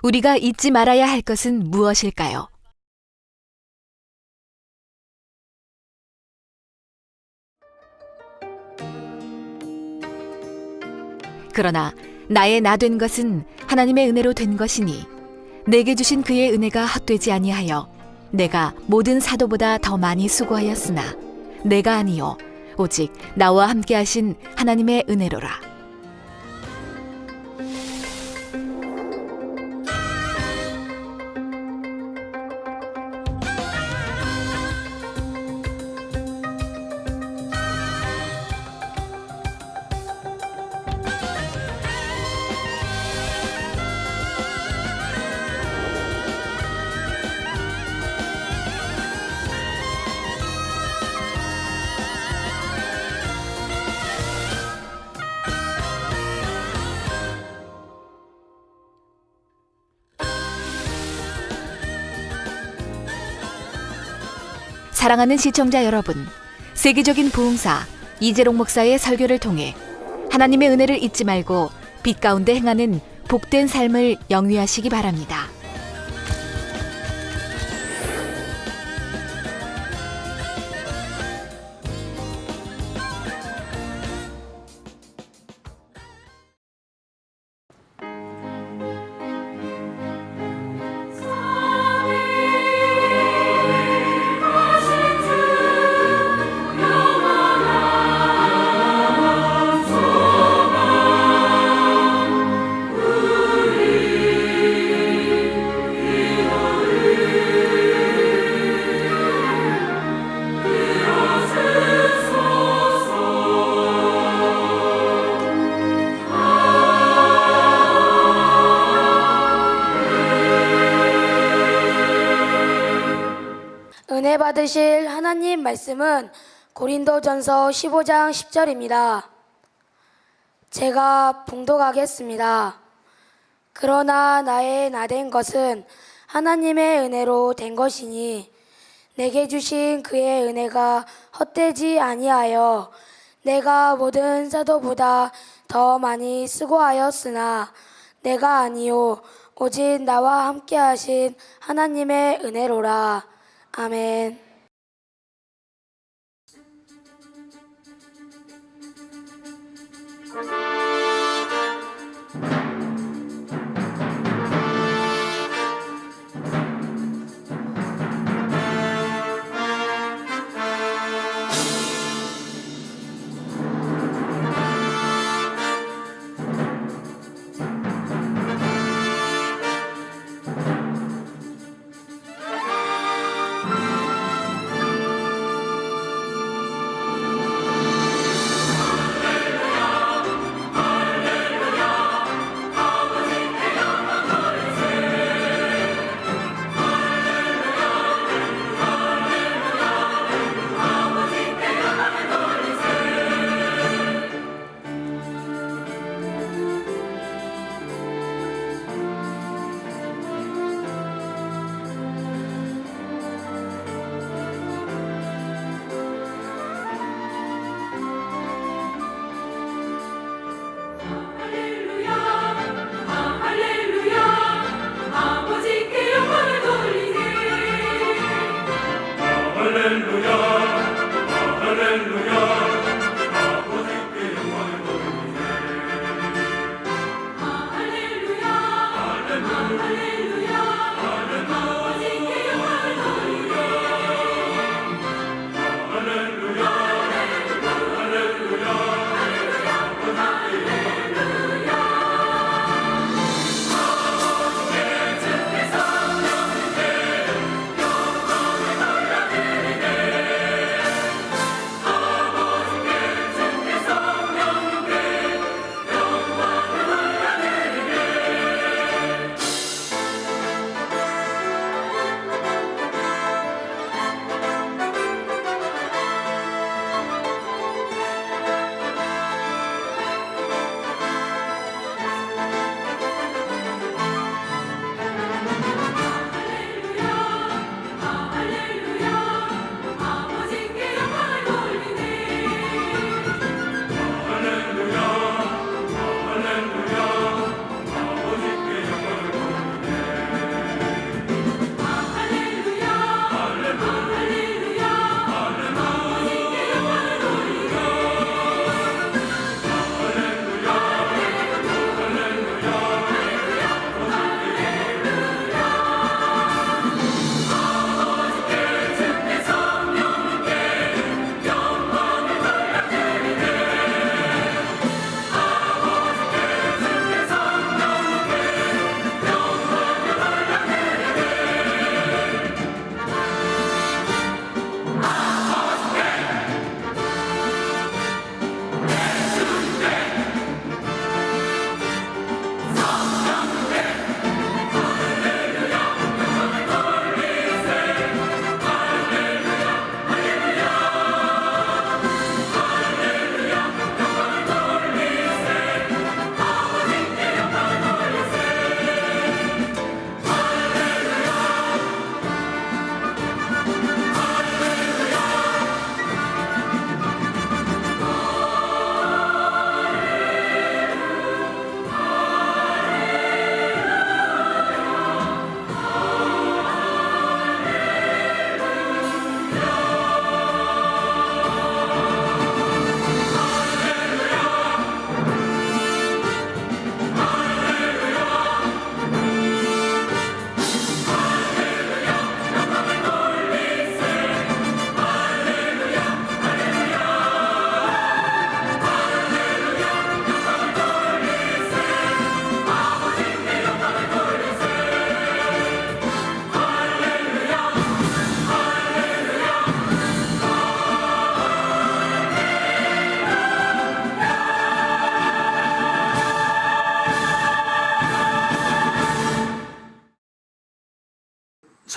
우리가 잊지 말아야 할 것은 무엇일까요? 그러나 나의 나 된 것은 하나님의 은혜로 된 것이니 내게 주신 그의 은혜가 헛되지 아니하여 내가 모든 사도보다 더 많이 수고하였으나 내가 아니요 오직 나와 함께 하신 하나님의 은혜로라. 사랑하는 시청자 여러분, 세계적인 부흥사 이재롱 목사의 설교를 통해 하나님의 은혜를 잊지 말고 빛 가운데 행하는 복된 삶을 영위하시기 바랍니다. 은혜 받으실 하나님 말씀은 고린도전서 15장 10절입니다. 제가 봉독하겠습니다. 그러나 나의 나 된 것은 하나님의 은혜로 된 것이니 내게 주신 그의 은혜가 헛되지 아니하여 내가 모든 사도보다 더 많이 수고하였으나 내가 아니요 오직 나와 함께 하신 하나님의 은혜로라. 아멘.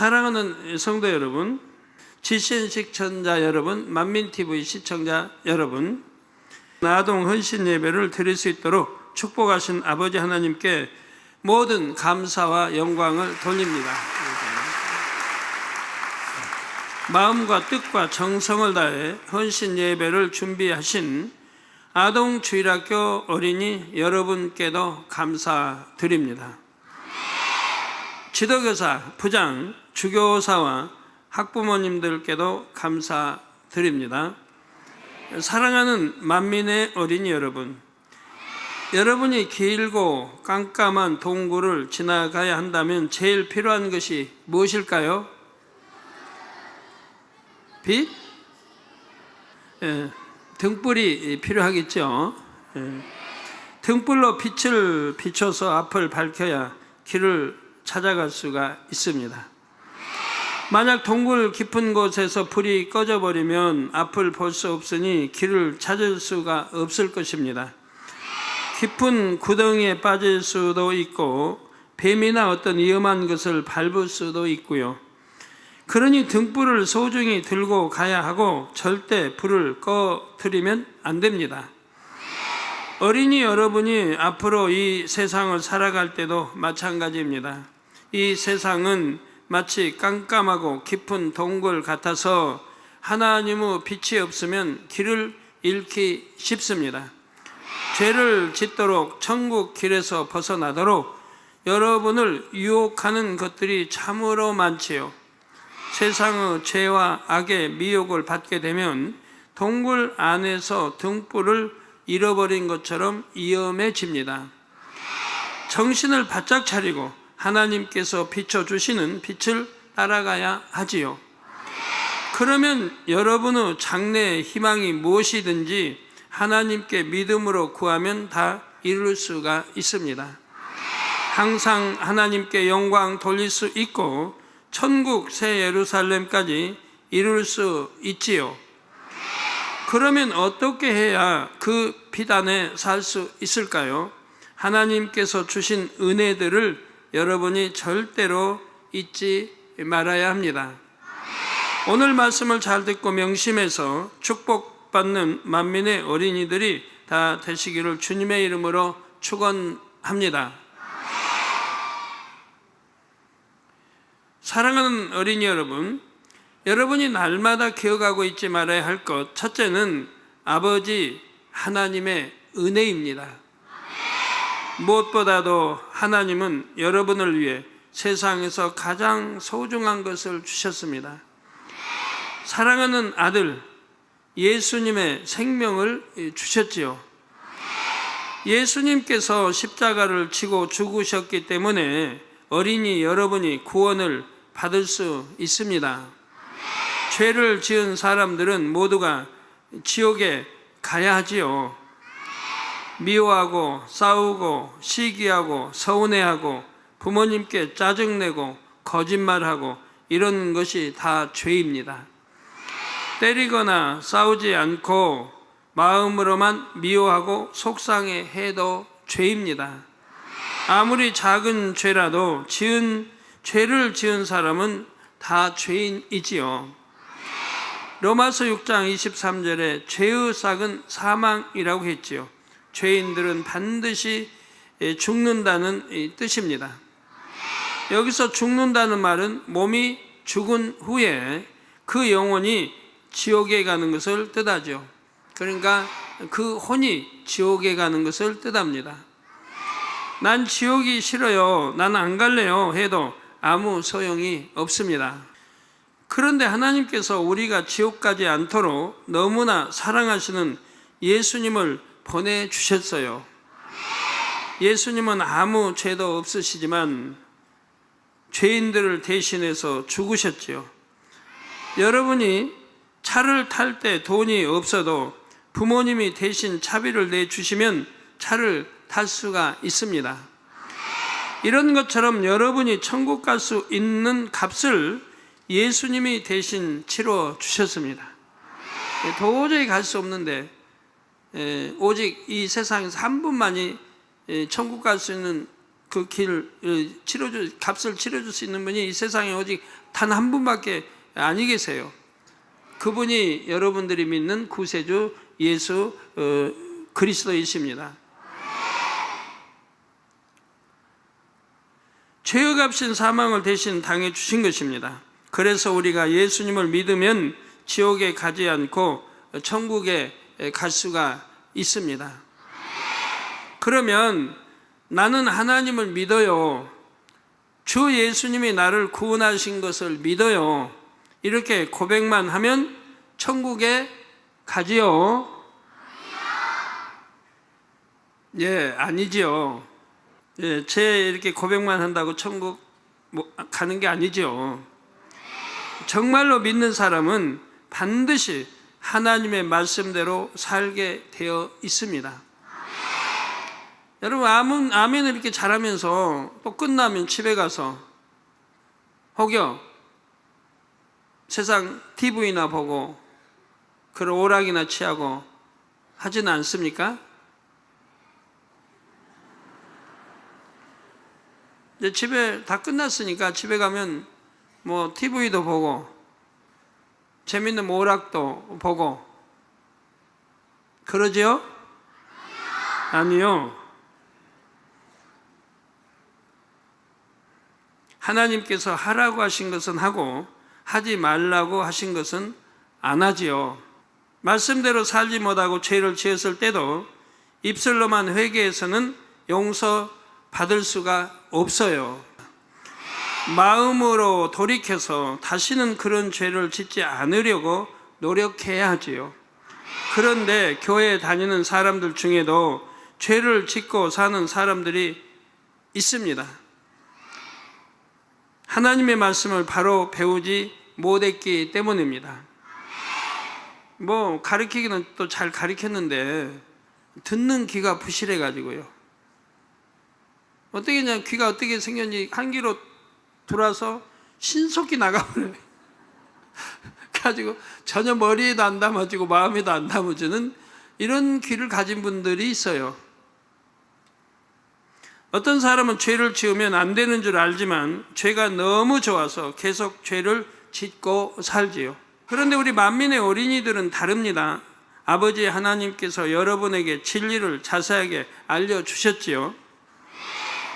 사랑하는 성도 여러분, GCN 시청자 여러분, 만민TV 시청자 여러분, 아동 헌신 예배를 드릴 수 있도록 축복하신 아버지 하나님께 모든 감사와 영광을 돌립니다. 마음과 뜻과 정성을 다해 헌신 예배를 준비하신 아동주일학교 어린이 여러분께도 감사드립니다. 지도교사, 부장, 주교사와 학부모님들께도 감사드립니다. 사랑하는 만민의 어린이 여러분, 여러분이 길고 깜깜한 동굴을 지나가야 한다면 제일 필요한 것이 무엇일까요? 빛? 등불이 필요하겠죠. 등불로 빛을 비춰서 앞을 밝혀야 길을 찾아갈 수가 있습니다. 만약 동굴 깊은 곳에서 불이 꺼져버리면 앞을 볼 수 없으니 길을 찾을 수가 없을 것입니다. 깊은 구덩이에 빠질 수도 있고 뱀이나 어떤 위험한 것을 밟을 수도 있고요. 그러니 등불을 소중히 들고 가야 하고 절대 불을 꺼뜨리면 안 됩니다. 어린이 여러분이 앞으로 이 세상을 살아갈 때도 마찬가지입니다. 이 세상은 마치 깜깜하고 깊은 동굴 같아서 하나님의 빛이 없으면 길을 잃기 쉽습니다. 죄를 짓도록 천국 길에서 벗어나도록 여러분을 유혹하는 것들이 참으로 많지요. 세상의 죄와 악의 미혹을 받게 되면 동굴 안에서 등불을 잃어버린 것처럼 위험해집니다. 정신을 바짝 차리고 하나님께서 비춰주시는 빛을 따라가야 하지요. 그러면 여러분의 장래의 희망이 무엇이든지 하나님께 믿음으로 구하면 다 이룰 수가 있습니다. 항상 하나님께 영광 돌릴 수 있고 천국 새 예루살렘까지 이룰 수 있지요. 그러면 어떻게 해야 그 빛 안에 살 수 있을까요? 하나님께서 주신 은혜들을 여러분이 절대로 잊지 말아야 합니다. 오늘 말씀을 잘 듣고 명심해서 축복받는 만민의 어린이들이 다 되시기를 주님의 이름으로 축원합니다. 사랑하는 어린이 여러분, 여러분이 날마다 기억하고 있지 말아야 할 것, 첫째는 아버지 하나님의 은혜입니다. 무엇보다도 하나님은 여러분을 위해 세상에서 가장 소중한 것을 주셨습니다. 사랑하는 아들 예수님의 생명을 주셨지요. 예수님께서 십자가를 지고 죽으셨기 때문에 어린이 여러분이 구원을 받을 수 있습니다. 죄를 지은 사람들은 모두가 지옥에 가야 하지요. 미워하고 싸우고 시기하고 서운해하고 부모님께 짜증내고 거짓말하고 이런 것이 다 죄입니다. 때리거나 싸우지 않고 마음으로만 미워하고 속상해해도 죄입니다. 아무리 작은 죄라도 죄를 지은 사람은 다 죄인이지요. 로마서 6장 23절에 죄의 삭은 사망이라고 했지요. 죄인들은 반드시 죽는다는 뜻입니다. 여기서 죽는다는 말은 몸이 죽은 후에 그 영혼이 지옥에 가는 것을 뜻하죠. 그러니까 그 혼이 지옥에 가는 것을 뜻합니다. 난 지옥이 싫어요, 난 안 갈래요 해도 아무 소용이 없습니다. 그런데 하나님께서 우리가 지옥 가지 않도록 너무나 사랑하시는 예수님을 보내주셨어요. 예수님은 아무 죄도 없으시지만 죄인들을 대신해서 죽으셨지요. 여러분이 차를 탈 때 돈이 없어도 부모님이 대신 차비를 내주시면 차를 탈 수가 있습니다. 이런 것처럼 여러분이 천국 갈 수 있는 값을 예수님이 대신 치러 주셨습니다. 도저히 갈 수 없는데 오직 이 세상에서 한 분만이 천국 갈 수 있는 그 길 값을 치러줄 수 있는 분이 이 세상에 오직 단 한 분밖에 아니 계세요. 그분이 여러분들이 믿는 구세주 예수 그리스도이십니다. 죄의 값인 사망을 대신 당해 주신 것입니다. 그래서 우리가 예수님을 믿으면 지옥에 가지 않고 천국에 갈 수가 있습니다. 그러면 나는 하나님을 믿어요. 주 예수님이 나를 구원하신 것을 믿어요. 이렇게 고백만 하면 천국에 가지요? 예, 아니지요. 예, 제 이렇게 고백만 한다고 천국 가는 게 아니죠. 정말로 믿는 사람은 반드시 하나님의 말씀대로 살게 되어 있습니다. 여러분, 아멘을 이렇게 잘하면서 또 끝나면 집에 가서 혹여 세상 TV나 보고 그런 오락이나 취하고 하지는 않습니까? 이제 집에 다 끝났으니까 집에 가면 뭐 TV도 보고 재밌는 오락도 보고 그러지요? 아니요. 하나님께서 하라고 하신 것은 하고 하지 말라고 하신 것은 안 하지요. 말씀대로 살지 못하고 죄를 지었을 때도 입술로만 회개해서는 용서받을 수가 없어요. 마음으로 돌이켜서 다시는 그런 죄를 짓지 않으려고 노력해야 하지요. 그런데 교회에 다니는 사람들 중에도 죄를 짓고 사는 사람들이 있습니다. 하나님의 말씀을 바로 배우지 못했기 때문입니다. 뭐 가르치기는 또 잘 가르쳤는데 듣는 귀가 부실해 가지고요. 어떻게 그냥 귀가 어떻게 생겼는지 한 귀로 돌아서 신속히 나가버려요. 가지고 전혀 머리에도 안 담아지고 마음에도 안 담아지는 이런 귀를 가진 분들이 있어요. 어떤 사람은 죄를 지으면 안 되는 줄 알지만 죄가 너무 좋아서 계속 죄를 짓고 살지요. 그런데 우리 만민의 어린이들은 다릅니다. 아버지 하나님께서 여러분에게 진리를 자세하게 알려주셨지요.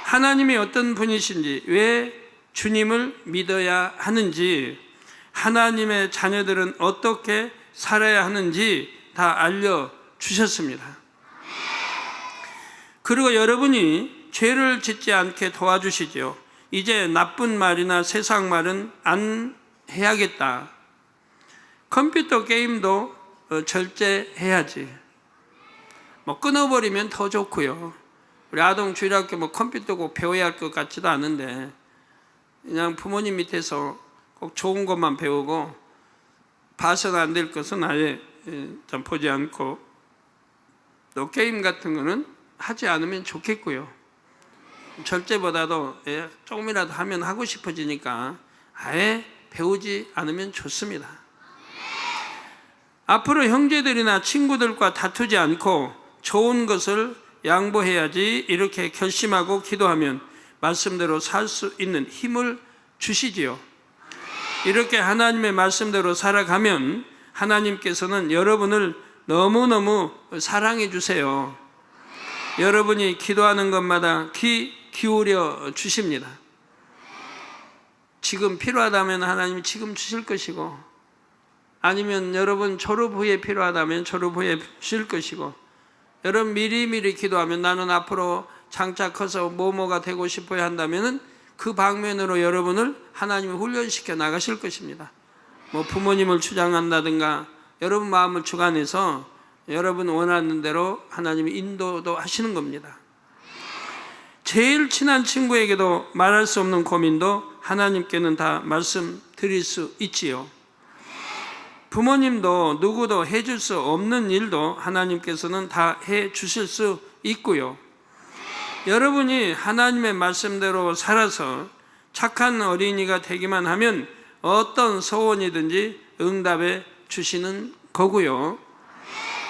하나님이 어떤 분이신지, 왜 주님을 믿어야 하는지, 하나님의 자녀들은 어떻게 살아야 하는지 다 알려주셨습니다. 그리고 여러분이 죄를 짓지 않게 도와주시죠. 이제 나쁜 말이나 세상 말은 안 해야겠다. 컴퓨터 게임도 절제해야지. 뭐 끊어버리면 더 좋고요. 우리 아동 주일학교 뭐 컴퓨터 꼭 배워야 할 것 같지도 않은데 그냥 부모님 밑에서 꼭 좋은 것만 배우고 봐서는 안 될 것은 아예 좀 보지 않고, 또 게임 같은 거는 하지 않으면 좋겠고요. 절제보다도 조금이라도 하면 하고 싶어지니까 아예 배우지 않으면 좋습니다. 앞으로 형제들이나 친구들과 다투지 않고 좋은 것을 양보해야지 이렇게 결심하고 기도하면 말씀대로 살 수 있는 힘을 주시지요. 이렇게 하나님의 말씀대로 살아가면 하나님께서는 여러분을 너무너무 사랑해 주세요. 여러분이 기도하는 것마다 귀 기울여 주십니다. 지금 필요하다면 하나님이 지금 주실 것이고, 아니면 여러분 졸업 후에 필요하다면 졸업 후에 주실 것이고, 여러분 미리미리 기도하면 나는 앞으로 장차 커서 뭐뭐가 되고 싶어야 한다면 그 방면으로 여러분을 하나님이 훈련시켜 나가실 것입니다. 뭐 부모님을 추장한다든가 여러분 마음을 주관해서 여러분 원하는 대로 하나님이 인도도 하시는 겁니다. 제일 친한 친구에게도 말할 수 없는 고민도 하나님께는 다 말씀드릴 수 있지요. 부모님도 누구도 해줄 수 없는 일도 하나님께서는 다 해주실 수 있고요. 여러분이 하나님의 말씀대로 살아서 착한 어린이가 되기만 하면 어떤 소원이든지 응답해 주시는 거고요.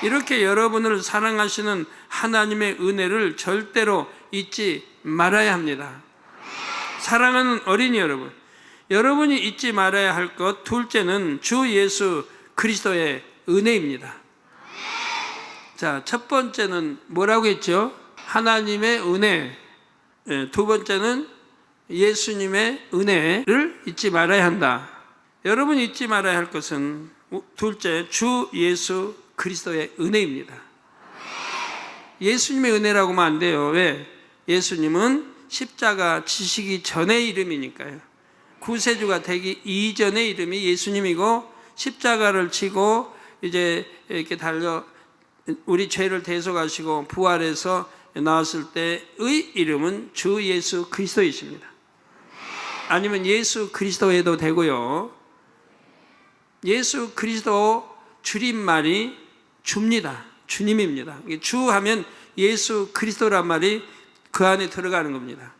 이렇게 여러분을 사랑하시는 하나님의 은혜를 절대로 잊지 말아야 합니다. 사랑하는 어린이 여러분, 여러분이 잊지 말아야 할 것 둘째는 주 예수 그리스도의 은혜입니다. 자, 첫 번째는 뭐라고 했죠? 하나님의 은혜. 두 번째는 예수님의 은혜를 잊지 말아야 한다. 여러분이 잊지 말아야 할 것은 둘째, 주 예수 그리스도의 은혜입니다. 예수님의 은혜라고 하면 안 돼요. 왜? 예수님은 십자가 지시기 전의 이름이니까요. 구세주가 되기 이전의 이름이 예수님이고, 십자가를 지고 이제 이렇게 달려 우리 죄를 대속하시고 부활해서 나왔을 때의 이름은 주 예수 그리스도이십니다. 아니면 예수 그리스도에도 되고요. 예수 그리스도 줄임말이 주입니다. 주님입니다. 주 하면 예수 그리스도란 말이 그 안에 들어가는 겁니다.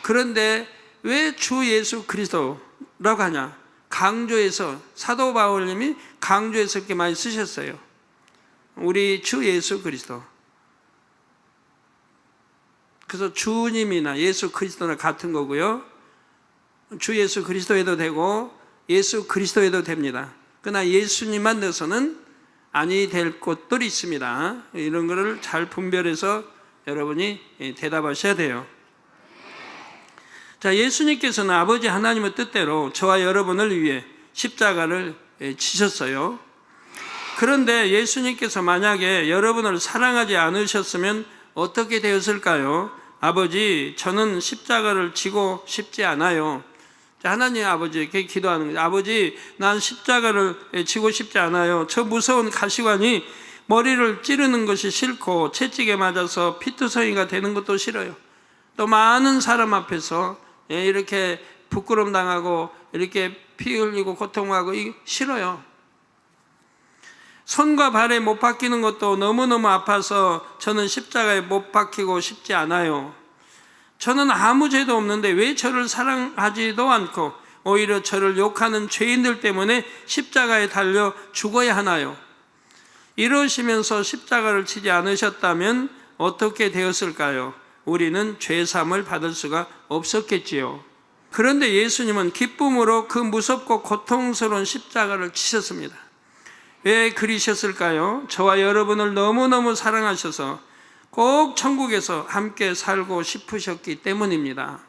그런데 왜 주 예수 그리스도라고 하냐? 강조해서, 사도 바울님이 강조해서 이렇게 많이 쓰셨어요. 우리 주 예수 그리스도. 그래서 주님이나 예수 그리스도나 같은 거고요. 주 예수 그리스도에도 되고 예수 그리스도에도 됩니다. 그러나 예수님만 넣어서는 아니 될 것들이 있습니다. 이런 거를 잘 분별해서 여러분이 대답하셔야 돼요. 자, 예수님께서는 아버지 하나님의 뜻대로 저와 여러분을 위해 십자가를 지셨어요. 그런데 예수님께서 만약에 여러분을 사랑하지 않으셨으면 어떻게 되었을까요? 아버지, 저는 십자가를 지고 싶지 않아요. 하나님 아버지에게 기도하는 거죠. 아버지, 난 십자가를 지고 싶지 않아요. 저 무서운 가시관이 머리를 찌르는 것이 싫고 채찍에 맞아서 피투성이가 되는 것도 싫어요. 또 많은 사람 앞에서 이렇게 부끄럼 당하고 이렇게 피 흘리고 고통하고 싫어요. 손과 발에 못 박히는 것도 너무너무 아파서 저는 십자가에 못 박히고 싶지 않아요. 저는 아무 죄도 없는데 왜 저를 사랑하지도 않고 오히려 저를 욕하는 죄인들 때문에 십자가에 달려 죽어야 하나요? 이러시면서 십자가를 치지 않으셨다면 어떻게 되었을까요? 우리는 죄사함을 받을 수가 없었겠지요. 그런데 예수님은 기쁨으로 그 무섭고 고통스러운 십자가를 치셨습니다. 왜 그리셨을까요? 저와 여러분을 너무너무 사랑하셔서 꼭 천국에서 함께 살고 싶으셨기 때문입니다.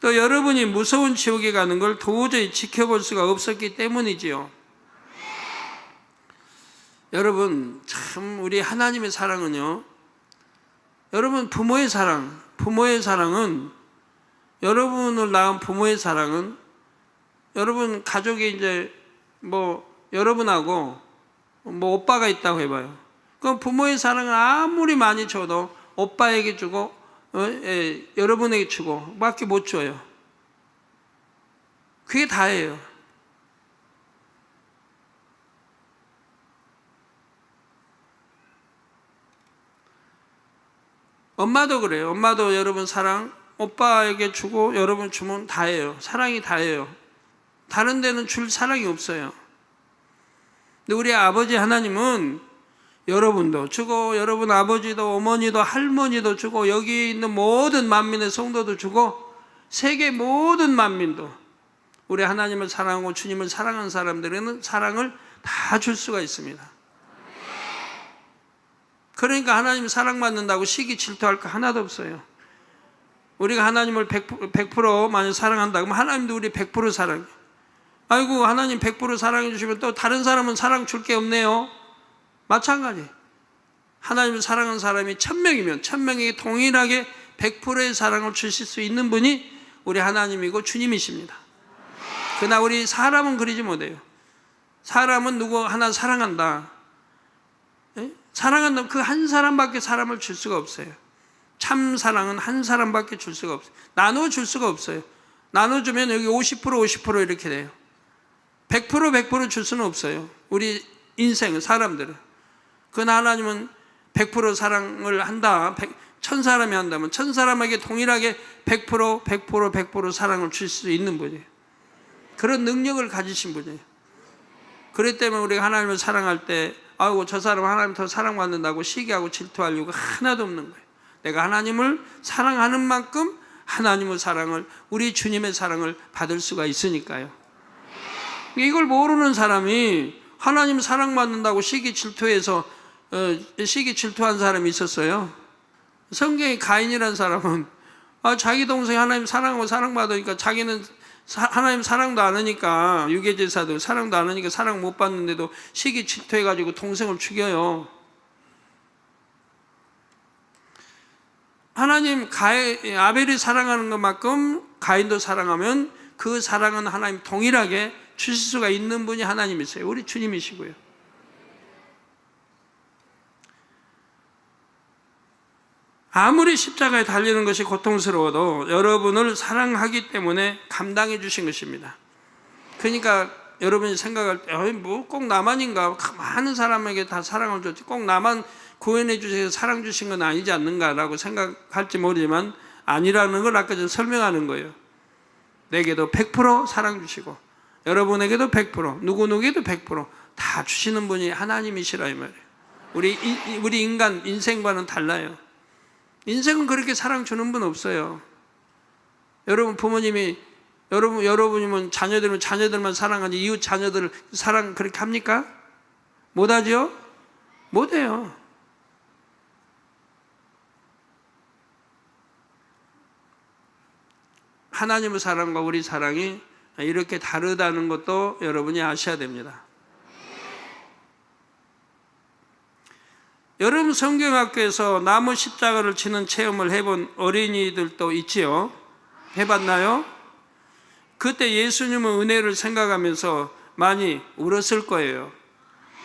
또 여러분이 무서운 지옥에 가는 걸 도저히 지켜볼 수가 없었기 때문이지요. 여러분, 참 우리 하나님의 사랑은요, 여러분 부모의 사랑은 여러분을 낳은 부모의 사랑은 여러분 가족이 이제 여러분하고 오빠가 있다고 해봐요. 그럼 부모의 사랑을 아무리 많이 줘도 오빠에게 주고 여러분에게 주고 밖에 못 줘요. 그게 다예요. 엄마도 그래요. 엄마도 여러분 사랑 오빠에게 주고 여러분 주면 다예요. 사랑이 다예요. 다른 데는 줄 사랑이 없어요. 근데 우리 아버지 하나님은 여러분도 주고 여러분 아버지도 어머니도 할머니도 주고 여기 있는 모든 만민의 성도도 주고 세계 모든 만민도 우리 하나님을 사랑하고 주님을 사랑하는 사람들에는 사랑을 다 줄 수가 있습니다. 그러니까 하나님 사랑받는다고 시기 질투할 거 하나도 없어요. 우리가 하나님을 100% 만약 사랑한다 그러면 하나님도 우리 100% 사랑해요. 아이고 하나님 100% 사랑해 주시면 또 다른 사람은 사랑 줄 게 없네요. 마찬가지. 하나님을 사랑하는 사람이 1000명이면 1000명에게 동일하게 100%의 사랑을 주실 수 있는 분이 우리 하나님이고 주님이십니다. 그러나 우리 사람은 그러지 못해요. 사람은 누구 하나 사랑한다. 사랑한다면 그 한 사람밖에 사람을 줄 수가 없어요. 참 사랑은 한 사람밖에 줄 수가 없어요. 나눠줄 수가 없어요. 나눠주면 여기 50% 이렇게 돼요. 100% 줄 수는 없어요. 우리 인생은 사람들은. 그러나 하나님은 100% 사랑을 한다. 1000사람이 한다면 1000사람에게 동일하게 100% 사랑을 줄 수 있는 분이에요. 그런 능력을 가지신 분이에요. 그렇기 때문에 우리가 하나님을 사랑할 때 아이고 저 사람 하나님 더 사랑받는다고 시기하고 질투할 이유가 하나도 없는 거예요. 내가 하나님을 사랑하는 만큼 하나님의 사랑을, 우리 주님의 사랑을 받을 수가 있으니까요. 이걸 모르는 사람이 하나님 사랑받는다고 시기 질투해서 시기 질투한 사람이 있었어요. 성경에 가인이라는 사람은 자기 동생이 하나님 사랑하고 사랑받으니까 자기는 하나님 사랑도 안 하니까, 유괴제사도 사랑도 안 하니까 사랑 못 받는데도 시기 질투해가지고 동생을 죽여요. 하나님 아벨이 사랑하는 것만큼 가인도 사랑하면 그 사랑은 하나님 동일하게 주실 수가 있는 분이 하나님이세요. 우리 주님이시고요. 아무리 십자가에 달리는 것이 고통스러워도 여러분을 사랑하기 때문에 감당해 주신 것입니다. 그러니까 여러분이 생각할 때 뭐 꼭 나만인가, 많은 사람에게 다 사랑을 줬지 꼭 나만 구원해 주셔서 사랑 주신 건 아니지 않는가라고 생각할지 모르지만 아니라는 걸 아까 전에 설명하는 거예요. 내게도 100% 사랑 주시고 여러분에게도 100%, 누구에게도 100% 다 주시는 분이 하나님이시라 이 말이에요. 우리 인간 인생과는 달라요. 인생은 그렇게 사랑 주는 분 없어요. 여러분 부모님이 여러분이면 자녀들만 사랑하지 이웃 자녀들 사랑 그렇게 합니까? 못하죠? 못해요. 하나님의 사랑과 우리 사랑이 이렇게 다르다는 것도 여러분이 아셔야 됩니다. 여러분 성경학교에서 나무 십자가를 지는 체험을 해본 어린이들도 있지요? 해봤나요? 그때 예수님의 은혜를 생각하면서 많이 울었을 거예요.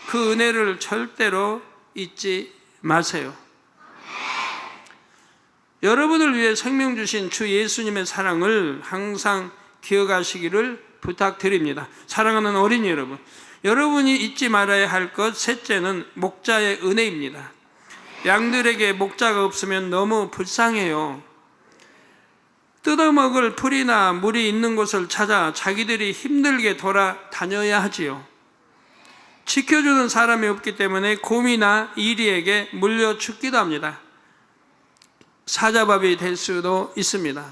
그 은혜를 절대로 잊지 마세요. 여러분을 위해 생명 주신 주 예수님의 사랑을 항상 기억하시기를 부탁드립니다. 사랑하는 어린이 여러분, 여러분이 잊지 말아야 할 것 셋째는 목자의 은혜입니다. 양들에게 목자가 없으면 너무 불쌍해요. 뜯어먹을 풀이나 물이 있는 곳을 찾아 자기들이 힘들게 돌아다녀야 하지요. 지켜주는 사람이 없기 때문에 곰이나 이리에게 물려 죽기도 합니다. 사자밥이 될 수도 있습니다.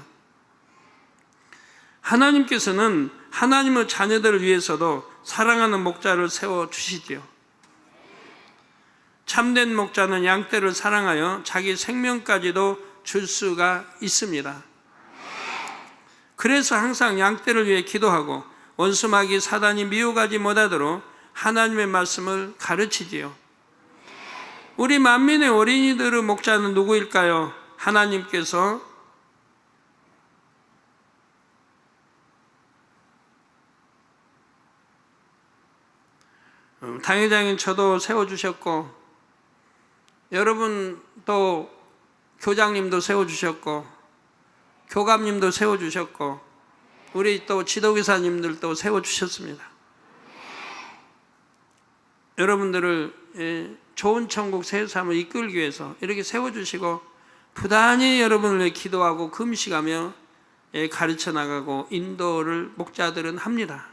하나님께서는 하나님의 자녀들을 위해서도 사랑하는 목자를 세워주시지요. 참된 목자는 양떼를 사랑하여 자기 생명까지도 줄 수가 있습니다. 그래서 항상 양떼를 위해 기도하고 원수마귀 사단이 미혹하지 못하도록 하나님의 말씀을 가르치지요. 우리 만민의 어린이들의 목자는 누구일까요? 하나님께서 당회장인 저도 세워주셨고 여러분 또 교장님도 세워주셨고 교감님도 세워주셨고 우리 또 지도교사님들도 세워주셨습니다. 여러분들을 좋은 천국 새 삶을 이끌기 위해서 이렇게 세워주시고 부단히 여러분을 위해 기도하고 금식하며 가르쳐 나가고 인도를 목자들은 합니다.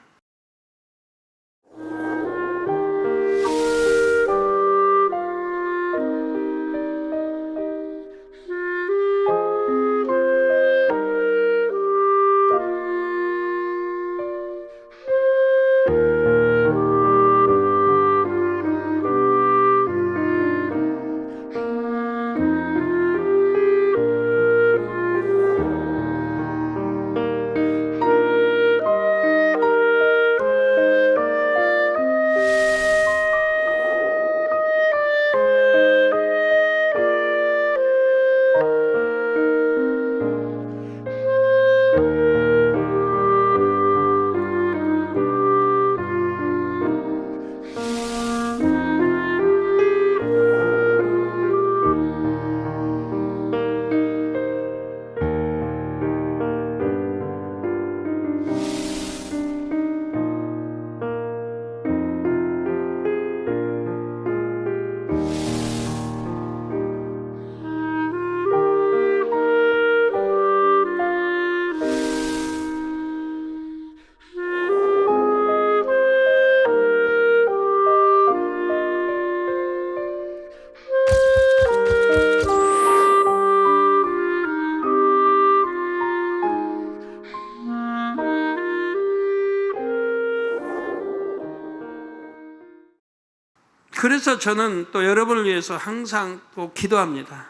그래서 저는 또 여러분을 위해서 항상 또 기도합니다.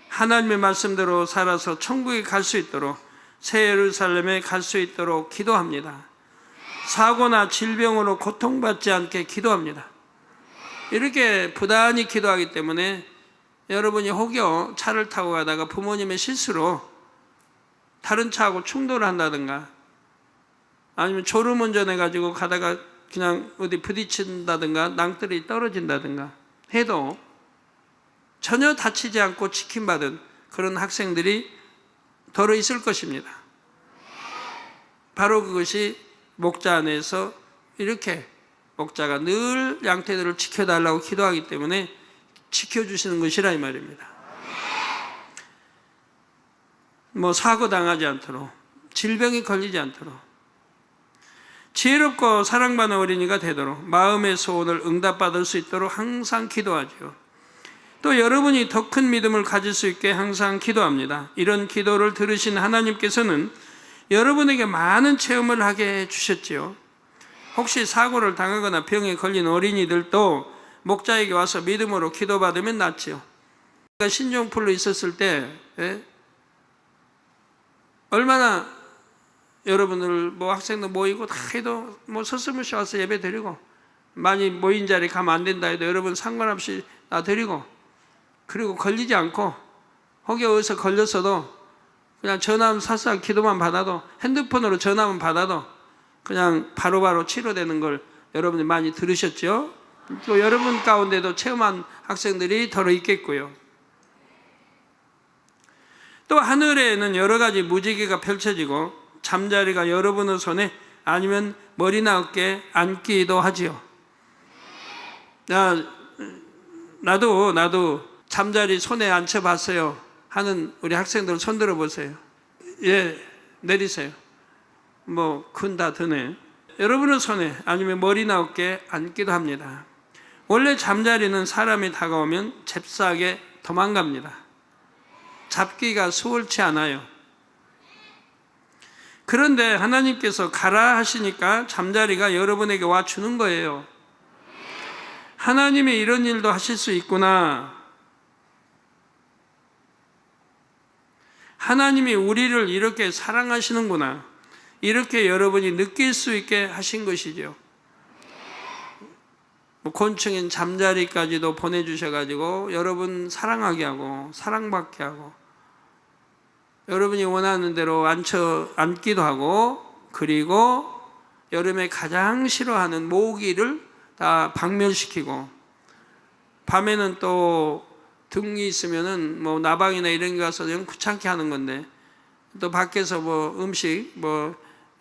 하나님의 말씀대로 살아서 천국에 갈 수 있도록, 새 예루살렘에 갈 수 있도록 기도합니다. 사고나 질병으로 고통받지 않게 기도합니다. 이렇게 부단히 기도하기 때문에 여러분이 혹여 차를 타고 가다가 부모님의 실수로 다른 차하고 충돌을 한다든가, 아니면 졸음운전해가지고 가다가 그냥 어디 부딪힌다든가 낭떠러지 떨어진다든가 해도 전혀 다치지 않고 지킴받은 그런 학생들이 더러 있을 것입니다. 바로 그것이 목자 안에서 이렇게 목자가 늘 양떼들을 지켜달라고 기도하기 때문에 지켜주시는 것이라 이 말입니다. 뭐 사고 당하지 않도록, 질병이 걸리지 않도록, 지혜롭고 사랑받는 어린이가 되도록, 마음의 소원을 응답받을 수 있도록 항상 기도하죠. 또 여러분이 더 큰 믿음을 가질 수 있게 항상 기도합니다. 이런 기도를 들으신 하나님께서는 여러분에게 많은 체험을 하게 해주셨지요. 혹시 사고를 당하거나 병에 걸린 어린이들도 목자에게 와서 믿음으로 기도받으면 낫지요. 신종플루 있었을 때 얼마나 여러분들 뭐 학생들 모이고 다 해도 뭐 서스무시 와서 예배 드리고, 많이 모인 자리 가면 안 된다 해도 여러분 상관없이 다 드리고, 그리고 걸리지 않고 혹여 어디서 걸렸어도 그냥 전화만 사소한 기도만 받아도, 핸드폰으로 전화만 받아도 그냥 바로바로 치료되는 걸 여러분이 많이 들으셨죠? 또 여러분 가운데도 체험한 학생들이 더러 있겠고요. 또 하늘에는 여러 가지 무지개가 펼쳐지고 잠자리가 여러분의 손에 아니면 머리나 어깨에 앉기도 하지요. 나도 잠자리 손에 앉혀봤어요 하는 우리 학생들 손 들어보세요. 예, 내리세요. 뭐 큰 다 드네. 여러분의 손에 아니면 머리나 어깨에 앉기도 합니다. 원래 잠자리는 사람이 다가오면 잽싸게 도망갑니다. 잡기가 수월치 않아요. 그런데 하나님께서 가라 하시니까 잠자리가 여러분에게 와 주는 거예요. 하나님이 이런 일도 하실 수 있구나. 하나님이 우리를 이렇게 사랑하시는구나. 이렇게 여러분이 느낄 수 있게 하신 것이죠. 곤충인 잠자리까지도 보내주셔가지고 여러분 사랑하게 하고 사랑받게 하고, 여러분이 원하는 대로 앉기도 하고, 그리고 여름에 가장 싫어하는 모기를 다 박멸시키고, 밤에는 또 등이 있으면은 뭐 나방이나 이런 게 가서 영 귀찮게 하는 건데, 또 밖에서 뭐 음식 뭐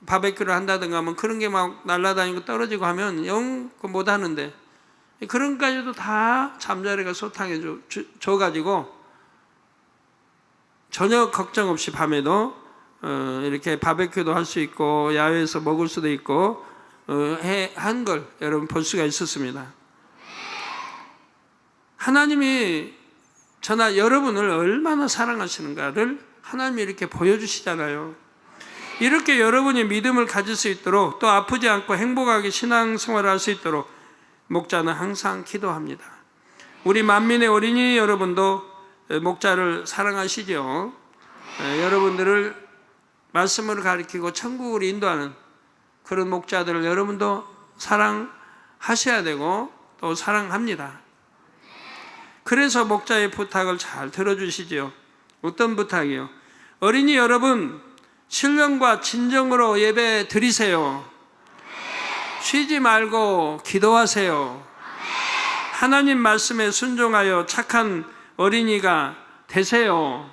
바베큐를 한다든가 하면 그런 게 막 날아다니고 떨어지고 하면 영 못 하는데, 그런 까지도 다 잠자리가 소탕해 줘가지고 전혀 걱정 없이 밤에도 이렇게 바베큐도 할 수 있고 야외에서 먹을 수도 있고 한 걸 여러분 볼 수가 있었습니다. 하나님이 저나 여러분을 얼마나 사랑하시는가를 하나님이 이렇게 보여주시잖아요. 이렇게 여러분이 믿음을 가질 수 있도록, 또 아프지 않고 행복하게 신앙생활을 할 수 있도록 목자는 항상 기도합니다. 우리 만민의 어린이 여러분도 목자를 사랑하시죠? 여러분들을 말씀을 가리키고 천국으로 인도하는 그런 목자들을 여러분도 사랑하셔야 되고 또 사랑합니다. 그래서 목자의 부탁을 잘 들어주시죠. 어떤 부탁이요? 어린이 여러분, 신령과 진정으로 예배 드리세요. 쉬지 말고 기도하세요. 하나님 말씀에 순종하여 착한 어린이가 되세요.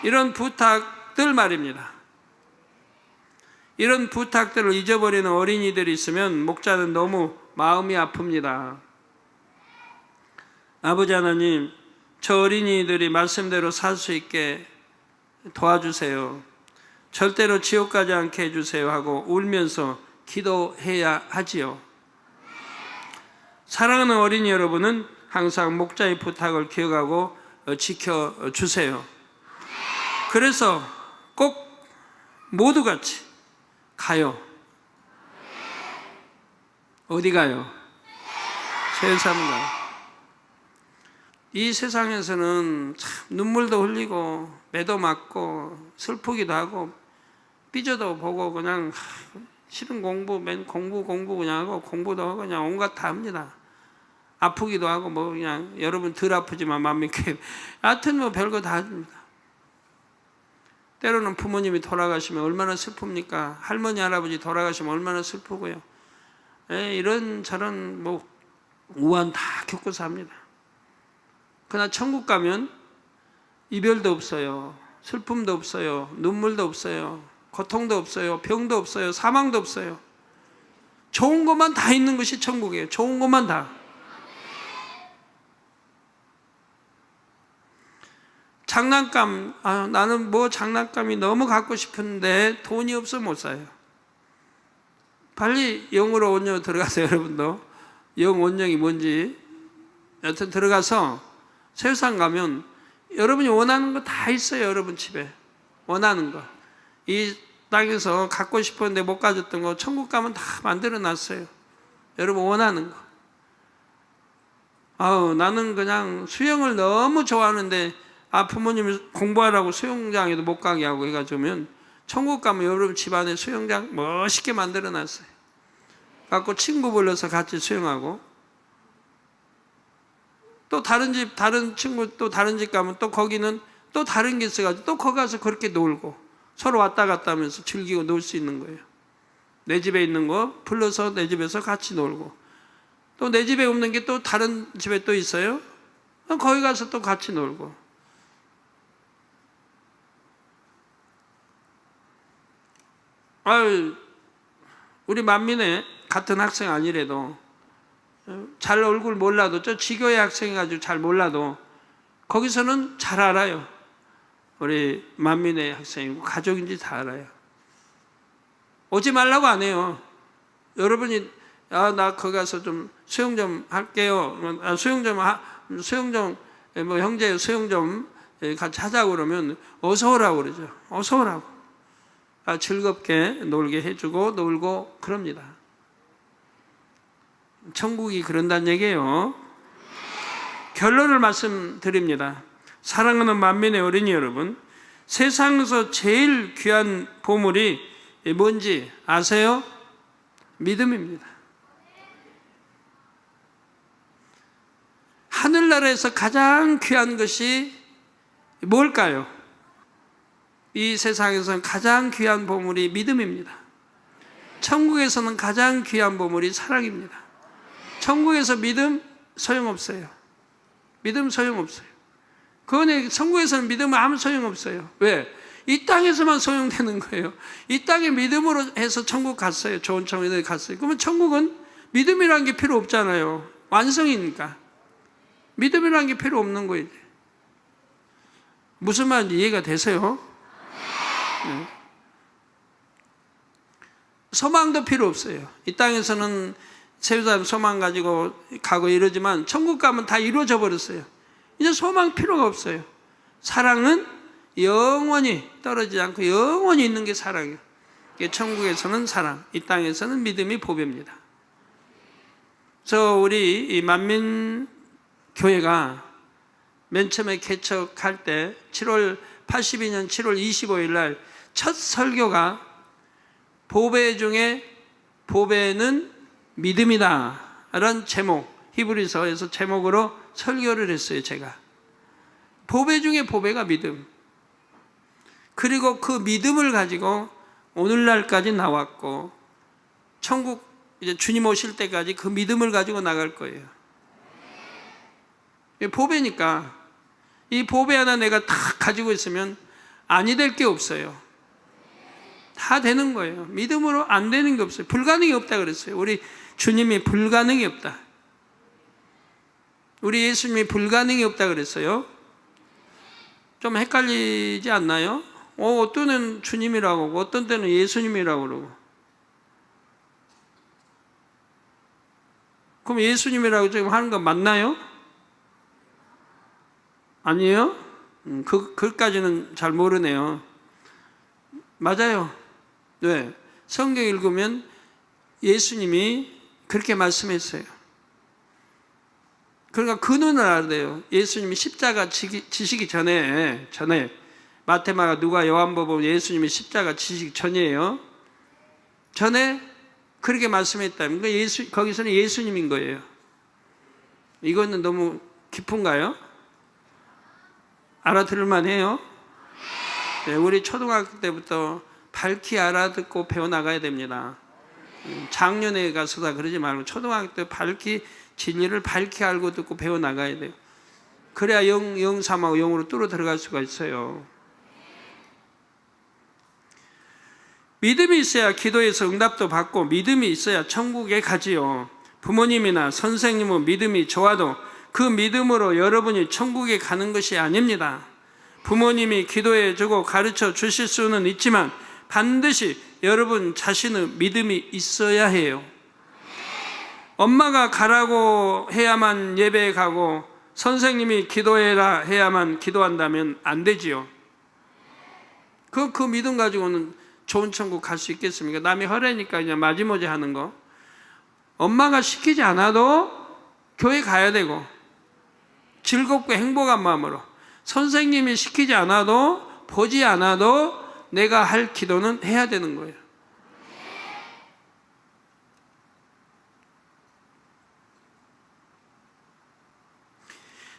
이런 부탁들 말입니다. 이런 부탁들을 잊어버리는 어린이들이 있으면 목자는 너무 마음이 아픕니다. 아버지 하나님, 저 어린이들이 말씀대로 살 수 있게 도와주세요. 절대로 지옥 가지 않게 해주세요 하고 울면서 기도해야 하지요. 사랑하는 어린이 여러분은 항상 목자의 부탁을 기억하고 지켜주세요. 그래서 꼭 모두 같이 가요. 어디 가요? 세상과. 이 세상에서는 참 눈물도 흘리고 매도 맞고 슬프기도 하고 삐져도 보고 그냥 싫은 공부 그냥 하고 공부도 하고 그냥 온갖 다 합니다. 아프기도 하고 뭐 그냥 여러분 덜 아프지만 만민교회 하여튼 뭐 별거 다 합니다. 때로는 부모님이 돌아가시면 얼마나 슬픕니까? 할머니 할아버지 돌아가시면 얼마나 슬프고요. 이런 저런 뭐 우한 다 겪어서 합니다. 그러나 천국 가면 이별도 없어요. 슬픔도 없어요. 눈물도 없어요. 고통도 없어요. 병도 없어요. 사망도 없어요. 좋은 것만 다 있는 것이 천국이에요. 좋은 것만 다. 장난감, 나는 뭐 장난감이 너무 갖고 싶은데 돈이 없어 못 사요. 빨리 영으로 온영 들어가세요. 여러분도 영 온영이 뭔지 여튼 들어가서 세상 가면 여러분이 원하는 거 다 있어요. 여러분 집에 원하는 거. 이 땅에서 갖고 싶었는데 못 가졌던 거 천국 가면 다 만들어 놨어요. 여러분 원하는 거. 나는 그냥 수영을 너무 좋아하는데 부모님이 공부하라고 수영장에도 못 가게 하고 해가지고면 천국 가면 여러분 집안에 수영장 멋있게 만들어 놨어요. 갖고 친구 불러서 같이 수영하고, 또 다른 집 다른 친구 또 다른 집 가면 또 거기는 또 다른 게 있어가지고 또 거기 가서 그렇게 놀고 서로 왔다 갔다 하면서 즐기고 놀 수 있는 거예요. 내 집에 있는 거 불러서 내 집에서 같이 놀고, 또 내 집에 없는 게 또 다른 집에 또 있어요. 거기 가서 또 같이 놀고. 우리 만민의 같은 학생 아니래도 잘 얼굴 몰라도 저 지교회 학생이가지고 잘 몰라도 거기서는 잘 알아요. 우리 만민의 학생이고 가족인지 다 알아요. 오지 말라고 안 해요. 여러분이 나 거기 가서 좀 수영 좀 할게요. 수영 좀 뭐 형제 수영 좀 같이 하자고 그러면 어서 오라고 그러죠. 어서 오라고. 즐겁게 놀게 해주고 놀고 그럽니다. 천국이 그런다는 얘기예요. 결론을 말씀드립니다. 사랑하는 만민의 어린이 여러분, 세상에서 제일 귀한 보물이 뭔지 아세요? 믿음입니다. 하늘나라에서 가장 귀한 것이 뭘까요? 이 세상에서는 가장 귀한 보물이 믿음입니다. 천국에서는 가장 귀한 보물이 사랑입니다. 천국에서 믿음 소용없어요. 믿음 소용없어요. 그거는 천국에서는 믿음은 아무 소용없어요. 왜? 이 땅에서만 소용되는 거예요. 이 땅에 믿음으로 해서 천국 갔어요. 좋은 천국에 갔어요. 그러면 천국은 믿음이라는 게 필요 없잖아요. 완성이니까. 믿음이라는 게 필요 없는 거예요. 무슨 말인지 이해가 되세요? 네. 소망도 필요 없어요. 이 땅에서는 세상 소망 가지고 가고 이러지만 천국 가면 다 이루어져 버렸어요. 이제 소망 필요가 없어요. 사랑은 영원히 떨어지지 않고 영원히 있는 게 사랑이에요. 천국에서는 사랑, 이 땅에서는 믿음이 보배입니다. 그래서 우리 이 만민교회가 맨 처음에 개척할 때 82년 7월 25일 날 첫 설교가 보배 중에 보배는 믿음이다 라는 제목, 히브리서에서 제목으로 설교를 했어요. 제가 보배 중에 보배가 믿음. 그리고 그 믿음을 가지고 오늘날까지 나왔고 천국 이제 주님 오실 때까지 그 믿음을 가지고 나갈 거예요. 보배니까 이 보배 하나 내가 다 가지고 있으면 아니 될 게 없어요. 다 되는 거예요. 믿음으로 안 되는 게 없어요. 불가능이 없다 그랬어요. 우리 주님이 불가능이 없다. 우리 예수님이 불가능이 없다 그랬어요. 좀 헷갈리지 않나요? 어떤 때는 주님이라고 하고 어떤 때는 예수님이라고 그러고. 그럼 예수님이라고 지금 하는 거 맞나요? 아니에요? 그까지는 잘 모르네요. 맞아요. 네. 성경 읽으면 예수님이 그렇게 말씀했어요. 그러니까 근원을 알아야 돼요. 예수님이 십자가 지시기 전에 마태마가 누가 요한복음 예수님이 십자가 지시기 전이에요. 전에 그렇게 말씀했다면 거기서는 예수님인 거예요. 이거는 너무 깊은가요? 알아들을 만해요? 네, 우리 초등학교 때부터 밝히 알아듣고 배워나가야 됩니다. 작년에 가서 다 그러지 말고 초등학교 때 진리를 밝히 알고 듣고 배워나가야 돼요. 그래야 영삼하고 영으로 뚫어 들어갈 수가 있어요. 믿음이 있어야 기도에서 응답도 받고 믿음이 있어야 천국에 가지요. 부모님이나 선생님은 믿음이 좋아도 그 믿음으로 여러분이 천국에 가는 것이 아닙니다. 부모님이 기도해 주고 가르쳐 주실 수는 있지만 반드시 여러분 자신의 믿음이 있어야 해요. 엄마가 가라고 해야만 예배에 가고 선생님이 기도해라 해야만 기도한다면 안 되지요. 그 믿음 가지고는 좋은 천국 갈 수 있겠습니까? 남이 허래니까 그냥 마지못해 하는 거. 엄마가 시키지 않아도 교회 가야 되고 즐겁고 행복한 마음으로, 선생님이 시키지 않아도 보지 않아도 내가 할 기도는 해야 되는 거예요.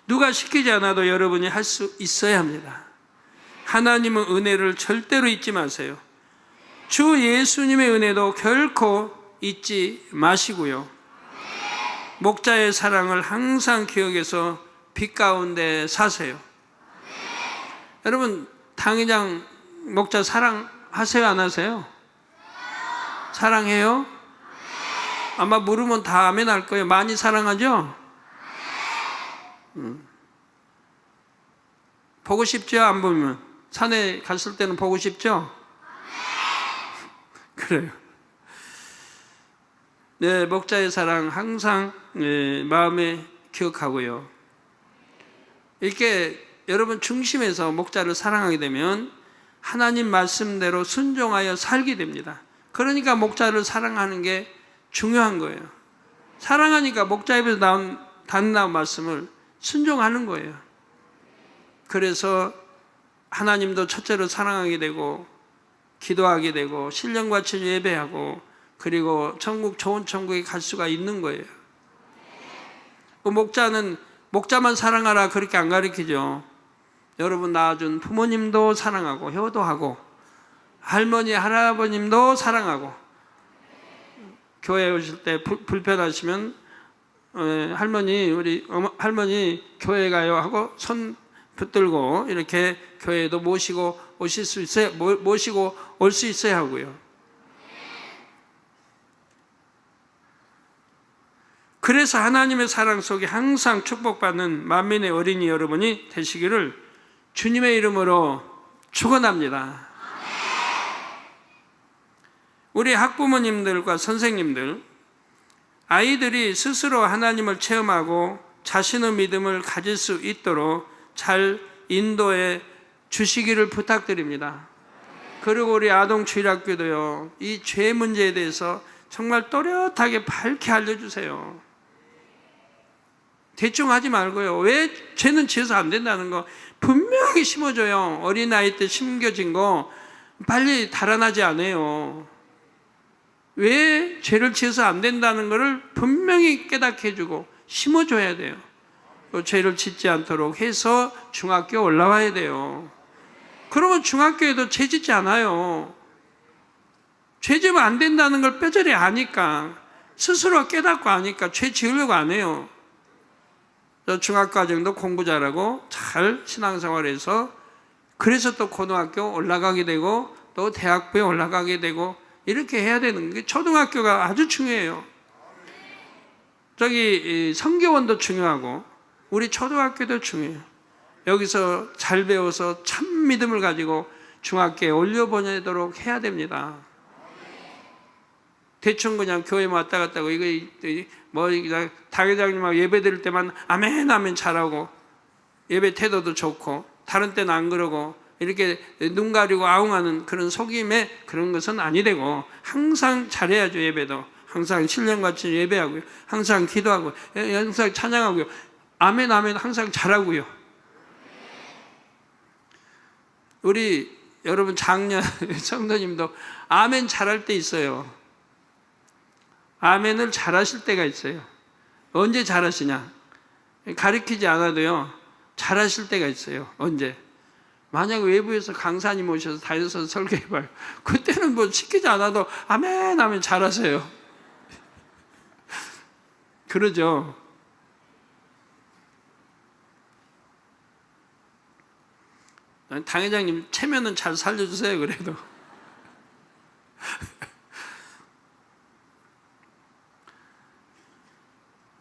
누가 시키지 않아도 여러분이 할 수 있어야 합니다. 하나님의 은혜를 절대로 잊지 마세요. 주 예수님의 은혜도 결코 잊지 마시고요. 목자의 사랑을 항상 기억해서 빛 가운데 사세요. 여러분, 당회장 목자 사랑하세요, 안 하세요? 사랑해요? 아마 물으면 다 아멘 할 거예요. 많이 사랑하죠? 보고 싶죠? 안 보면 산에 갔을 때는 보고 싶죠? 그래요. 네, 목자의 사랑 항상 마음에 기억하고요. 이렇게 여러분 중심에서 목자를 사랑하게 되면 하나님 말씀대로 순종하여 살게 됩니다. 그러니까 목자를 사랑하는 게 중요한 거예요. 사랑하니까 목자 입에서 나온 말씀을 순종하는 거예요. 그래서 하나님도 첫째로 사랑하게 되고 기도하게 되고 신령과 친히 예배하고 그리고 좋은 천국에 갈 수가 있는 거예요. 그 목자만 사랑하라 그렇게 안 가르치죠. 여러분 낳아준 부모님도 사랑하고 효도하고 할머니 할아버님도 사랑하고 교회에 오실 때 불편하시면 우리 할머니 교회 가요 하고 손 붙들고 이렇게 교회에도 모시고 오실 수 있어야, 모시고 올 수 있어야 하고요. 그래서 하나님의 사랑 속에 항상 축복받는 만민의 어린이 여러분이 되시기를 주님의 이름으로 축원합니다. 우리 학부모님들과 선생님들, 아이들이 스스로 하나님을 체험하고 자신의 믿음을 가질 수 있도록 잘 인도해 주시기를 부탁드립니다. 그리고 우리 아동주일학교도요, 이 죄 문제에 대해서 정말 또렷하게 밝게 알려주세요. 대충 하지 말고요. 왜 죄는 지어서 안 된다는 거 분명히 심어줘요. 어린아이 때 심겨진 거 빨리 달아나지 않아요. 왜 죄를 지어서 안 된다는 것을 분명히 깨닫게 해주고 심어줘야 돼요. 또 죄를 짓지 않도록 해서 중학교 올라와야 돼요. 그러면 중학교에도 죄 짓지 않아요. 죄 지으면 안 된다는 걸 뼈저리 아니까, 스스로 깨닫고 아니까 죄 지으려고 안 해요. 저 중학과정도 공부 잘하고 잘 신앙생활해서 그래서 또 고등학교 올라가게 되고 또 대학부에 올라가게 되고 이렇게 해야 되는 게 초등학교가 아주 중요해요. 성교원도 중요하고 우리 초등학교도 중요해요. 여기서 잘 배워서 참 믿음을 가지고 중학교에 올려보내도록 해야 됩니다. 대충 그냥 교회 왔다 갔다 하고 당회장님하고 예배 드릴 때만 아멘 아멘 잘하고 예배 태도도 좋고 다른 때는 안 그러고 이렇게 눈 가리고 아웅하는 그런 속임에 그런 것은 아니 되고 항상 잘해야죠. 예배도 항상 신령같이 예배하고요, 항상 기도하고 항상 찬양하고요. 아멘 아멘 항상 잘하고요. 우리 여러분 장년 성도님도 아멘 잘할 때 있어요. 아멘을 잘하실 때가 있어요. 언제 잘하시냐? 가르치지 않아도요 잘하실 때가 있어요. 언제? 만약 외부에서 강사님 오셔서 다녀서 설교해봐요. 그때는 뭐 시키지 않아도 아멘 아멘 잘하세요. 그러죠. 당회장님 체면은 잘 살려주세요. 그래도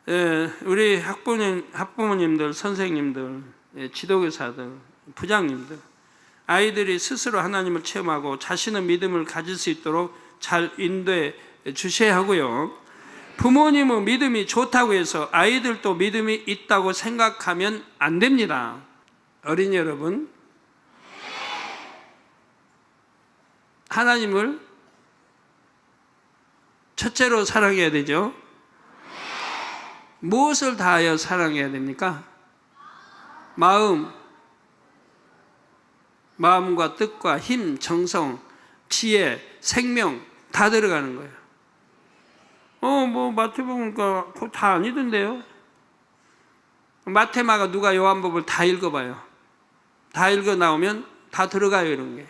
예, 우리 학부모님들, 선생님들, 예, 지도교사들, 부장님들, 아이들이 스스로 하나님을 체험하고 자신의 믿음을 가질 수 있도록 잘 인도해 주셔야 하고요. 부모님의 믿음이 좋다고 해서 아이들도 믿음이 있다고 생각하면 안 됩니다. 어린이 여러분, 하나님을 첫째로 사랑해야 되죠. 무엇을 다하여 사랑해야 됩니까? 마음과 뜻과 힘, 정성, 지혜, 생명 다 들어가는 거예요. 뭐 마태복음과 그거 다 아니던데요. 마태마가 누가 요한복음을 다 읽어봐요. 다 읽어 나오면 다 들어가요, 이런 게.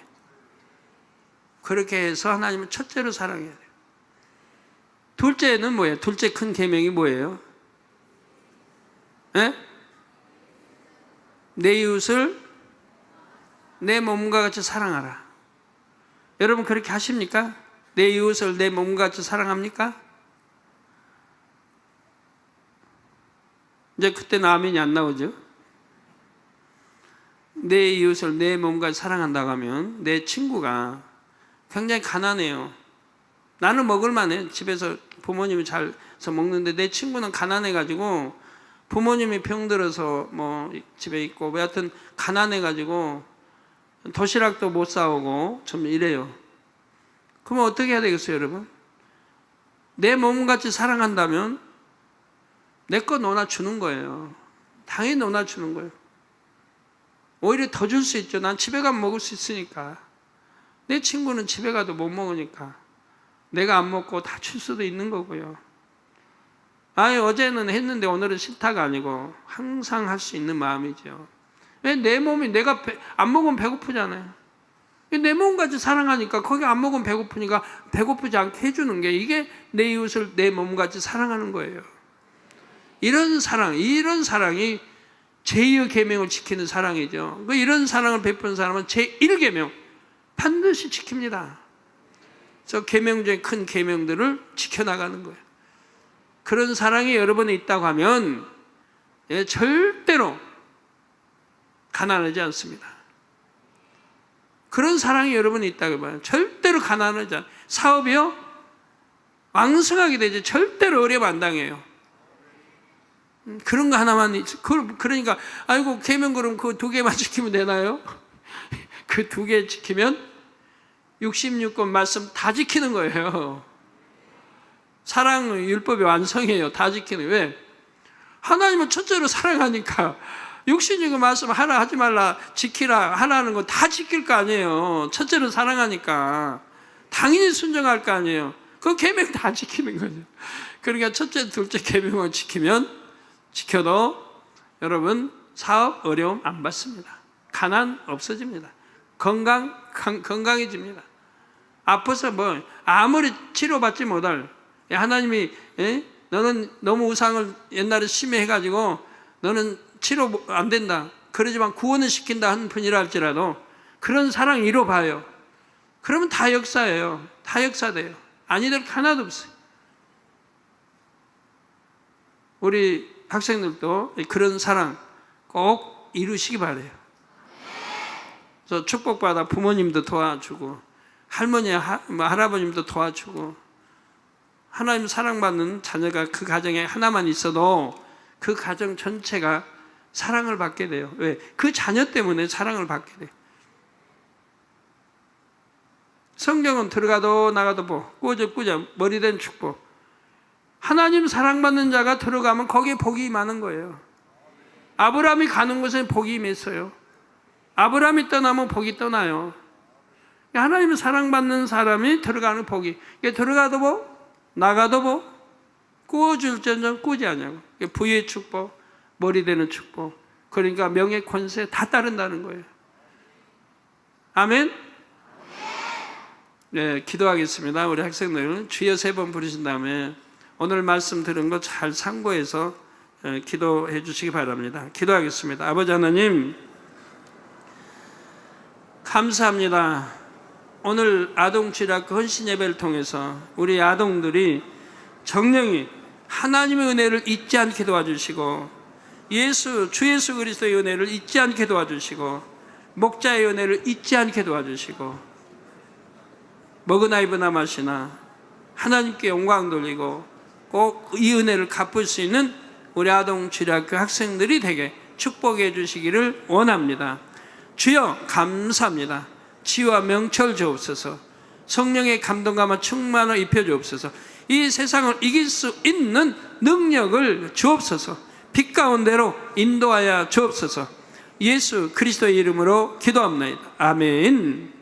그렇게 해서 하나님은 첫째로 사랑해야 돼요. 둘째는 뭐예요? 둘째 큰 계명이 뭐예요? 예? 내 이웃을 내 몸과 같이 사랑하라. 여러분 그렇게 하십니까? 내 이웃을 내 몸과 같이 사랑합니까? 이제 그때는 아멘이 안 나오죠. 내 이웃을 내 몸과 같이 사랑한다고 하면 내 친구가 굉장히 가난해요. 나는 먹을만해. 집에서 부모님이 잘해서 먹는데 내 친구는 가난해가지고 부모님이 병들어서 뭐 집에 있고 뭐 하여튼 가난해가지고 도시락도 못 사오고 좀 이래요. 그러면 어떻게 해야 되겠어요, 여러분? 내 몸같이 사랑한다면 내 거 너나 주는 거예요. 당연히 너나 주는 거예요. 오히려 더 줄 수 있죠. 난 집에 가면 먹을 수 있으니까. 내 친구는 집에 가도 못 먹으니까 내가 안 먹고 다 줄 수도 있는 거고요. 어제는 했는데 오늘은 싫다가 아니고 항상 할 수 있는 마음이죠. 왜? 내 몸이 내가 안 먹으면 배고프잖아요. 내 몸같이 사랑하니까 거기 안 먹으면 배고프니까 배고프지 않게 해주는 게 이게 내 이웃을 내 몸같이 사랑하는 거예요. 이런 사랑이 제2의 계명을 지키는 사랑이죠. 이런 사랑을 베푸는 사람은 제1계명 반드시 지킵니다. 그래서 계명 중에 큰 계명들을 지켜나가는 거예요. 그런 사랑이 여러분에 있다고 하면 절대로 가난하지 않습니다. 그런 사랑이 여러분에 있다고 하면 절대로 가난하지 않아요. 사업이요? 왕성하게 되지 절대로 어려움 안 당해요. 그런 거 하나만 그러니까 아이고 계명 그럼 그 2개만 지키면 되나요? 그 2개 지키면 66권 말씀 다 지키는 거예요. 사랑 율법의 완성이에요. 다 지키는. 왜? 하나님은 첫째로 사랑하니까 66권 말씀 하나 하지 말라 지키라 하라는 거 다 지킬 거 아니에요. 첫째로 사랑하니까 당연히 순종할 거 아니에요. 그 계명 다 지키는 거죠. 그러니까 첫째, 둘째 계명을 지켜도 여러분 사업 어려움 안 받습니다. 가난 없어집니다. 건강해집니다. 아파서 뭐 아무리 치료받지 못할 하나님이 너는 너무 우상을 옛날에 심히 해가지고 너는 치료 안 된다. 그러지만 구원을 시킨다 하는 분이라 할지라도 그런 사랑 이뤄봐요. 그러면 다 역사예요. 다 역사돼요. 아니될 하나도 없어요. 우리 학생들도 그런 사랑 꼭 이루시기 바라요. 그래서 축복받아 부모님도 도와주고 할머니, 할아버님도 도와주고 하나님 사랑받는 자녀가 그 가정에 하나만 있어도 그 가정 전체가 사랑을 받게 돼요. 왜? 그 자녀 때문에 사랑을 받게 돼요. 성경은 들어가도 나가도 꾸짖꾸짖 머리된 축복. 하나님 사랑받는 자가 들어가면 거기에 복이 많은 거예요. 아브라함이 가는 곳에 복이 임했어요. 아브라함이 떠나면 복이 떠나요. 하나님은 사랑받는 사람이 들어가는 복이, 들어가도 복, 나가도 복, 꾸어줄전전 꾸지 않냐고. 부의 축복, 머리 되는 축복, 그러니까 명예 권세 다 따른다는 거예요. 아멘. 네, 기도하겠습니다. 우리 학생들 주여 3번 부르신 다음에 오늘 말씀 들은 거 잘 참고해서 기도해 주시기 바랍니다. 기도하겠습니다. 아버지 하나님, 감사합니다. 오늘 아동취락교 헌신 예배를 통해서 우리 아동들이 정령이 하나님의 은혜를 잊지 않게 도와주시고, 주 예수 그리스도의 은혜를 잊지 않게 도와주시고, 목자의 은혜를 잊지 않게 도와주시고, 먹으나 입으나 마시나 하나님께 영광 돌리고 꼭 이 은혜를 갚을 수 있는 우리 아동취락교 학생들이 되게 축복해 주시기를 원합니다. 주여 감사합니다. 지혜와 명철 주옵소서. 성령의 감동감화 충만을 입혀 주옵소서. 이 세상을 이길 수 있는 능력을 주옵소서. 빛 가운데로 인도하여 주옵소서. 예수 그리스도의 이름으로 기도합니다. 아멘.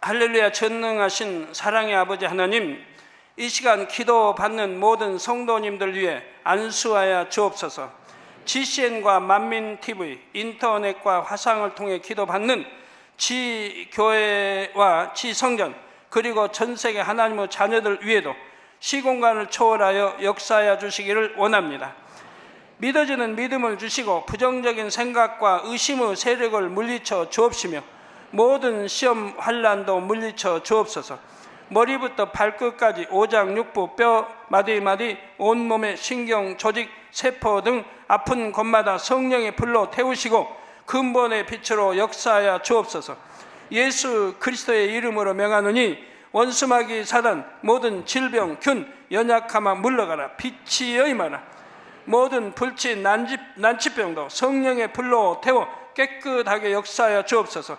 할렐루야. 전능하신 사랑의 아버지 하나님, 이 시간 기도받는 모든 성도님들 위해 안수하여 주옵소서. GCN과 만민TV, 인터넷과 화상을 통해 기도받는 지교회와 지성전, 그리고 전세계 하나님의 자녀들 위에도 시공간을 초월하여 역사하여 주시기를 원합니다. 믿어지는 믿음을 주시고 부정적인 생각과 의심의 세력을 물리쳐 주옵시며 모든 시험 환난도 물리쳐 주옵소서. 머리부터 발끝까지 오장육부, 뼈, 마디마디, 온몸의 신경, 조직, 세포 등 아픈 곳마다 성령의 불로 태우시고 근본의 빛으로 역사하여 주옵소서. 예수 그리스도의 이름으로 명하노니 원수마귀 사단, 모든 질병, 균, 연약함아 물러가라. 빛이여 임하라. 모든 불치, 난치병도 성령의 불로 태워 깨끗하게 역사하여 주옵소서.